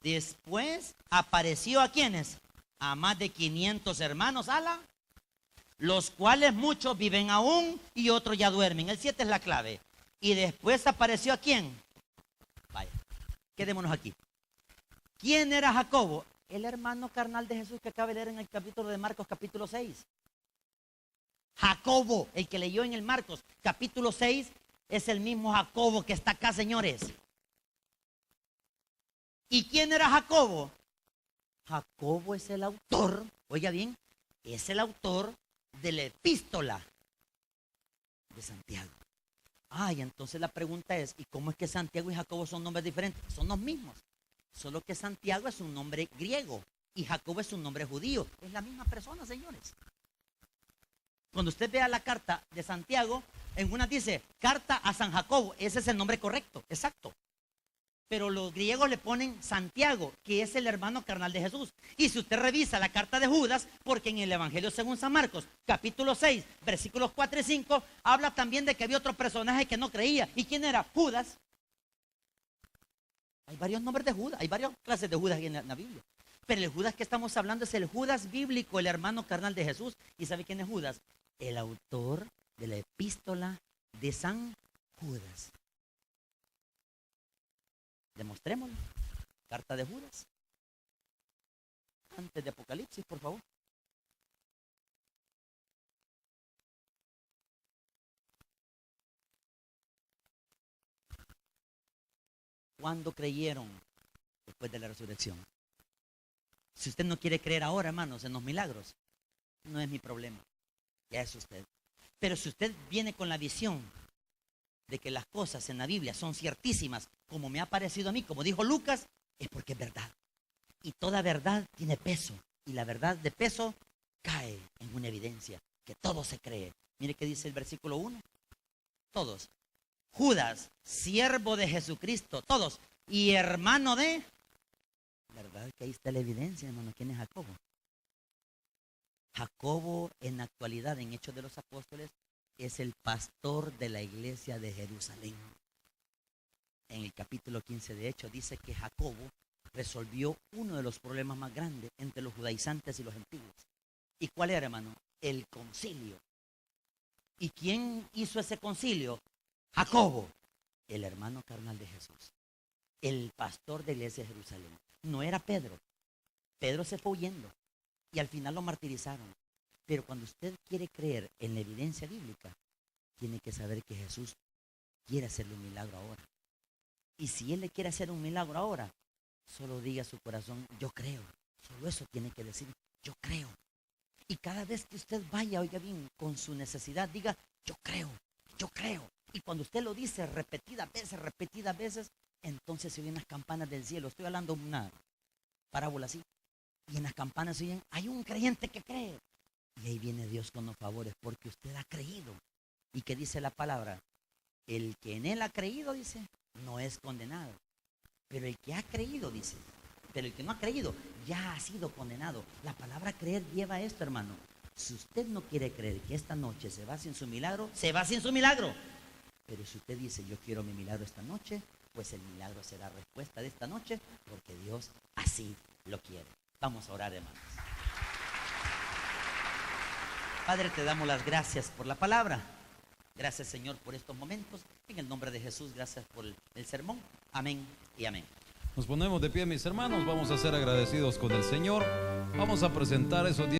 Después apareció a quienes? A más de 500 hermanos, los cuales muchos viven aún y otros ya duermen. El 7 es la clave. Y después apareció a quién. Vaya, quedémonos aquí. ¿Quién era Jacobo? El hermano carnal de Jesús que acaba de leer en el capítulo de Marcos, capítulo 6. Jacobo, el que leyó en el Marcos, capítulo 6, es el mismo Jacobo que está acá, señores. ¿Y quién era Jacobo? Jacobo es el autor, oiga bien, es el autor de la epístola de Santiago. Y entonces la pregunta es, ¿y cómo es que Santiago y Jacobo son nombres diferentes? Son los mismos, solo que Santiago es un nombre griego y Jacobo es un nombre judío. Es la misma persona, señores. Cuando usted vea la carta de Santiago, en una dice, carta a San Jacobo, ese es el nombre correcto, exacto. Pero los griegos le ponen Santiago, que es el hermano carnal de Jesús. Y si usted revisa la carta de Judas, porque en el Evangelio según San Marcos, capítulo 6, versículos 4 y 5, habla también de que había otro personaje que no creía. ¿Y quién era? Judas. Hay varios nombres de Judas, hay varias clases de Judas en la Biblia. Pero el Judas que estamos hablando es el Judas bíblico, el hermano carnal de Jesús. ¿Y sabe quién es Judas? El autor de la epístola de San Judas. Demostrémoslo. Carta de Judas. Antes de Apocalipsis, por favor. ¿Cuándo creyeron después de la resurrección? Si usted no quiere creer ahora, hermanos, en los milagros, no es mi problema. Ya es usted. Pero si usted viene con la visión de que las cosas en la Biblia son ciertísimas, como me ha parecido a mí, como dijo Lucas, es porque es verdad. Y toda verdad tiene peso. Y la verdad de peso cae en una evidencia que todo se cree. Mire qué dice el versículo 1. Todos. Judas, siervo de Jesucristo, todos. Y hermano de... ¿Verdad que ahí está la evidencia, hermano? ¿Quién es Jacobo? Jacobo en la actualidad, en Hechos de los Apóstoles, es el pastor de la iglesia de Jerusalén. en el capítulo 15 de Hechos, dice que Jacobo resolvió uno de los problemas más grandes entre los judaizantes y los antiguos. ¿Y cuál era, hermano? El concilio. ¿Y quién hizo ese concilio? Jacobo, el hermano carnal de Jesús, el pastor de la iglesia de Jerusalén. No era Pedro. Pedro se fue huyendo y al final lo martirizaron. Pero cuando usted quiere creer en la evidencia bíblica, tiene que saber que Jesús quiere hacerle un milagro ahora. Y si Él le quiere hacer un milagro ahora, solo diga a su corazón, yo creo. Solo eso tiene que decir, yo creo. Y cada vez que usted vaya, oiga bien, con su necesidad, diga, yo creo, yo creo. Y cuando usted lo dice repetidas veces, entonces se oyen las campanas del cielo. Estoy hablando de una parábola así. Y en las campanas se oyen, hay un creyente que cree. Y ahí viene Dios con los favores, porque usted ha creído. ¿Y qué dice la palabra? El que en Él ha creído, dice, no es condenado. Pero el que ha creído, dice, pero el que no ha creído, ya ha sido condenado. La palabra creer lleva esto, hermano. Si usted no quiere creer que esta noche se va sin su milagro, se va sin su milagro. Pero si usted dice, yo quiero mi milagro esta noche, pues el milagro será respuesta de esta noche, porque Dios así lo quiere. Vamos a orar, hermanos. Padre, te damos las gracias por la palabra. Gracias, Señor, por estos momentos. En el nombre de Jesús, gracias por el sermón. Amén y amén. Nos ponemos de pie, mis hermanos. Vamos a ser agradecidos con el Señor. Vamos a presentar esos 10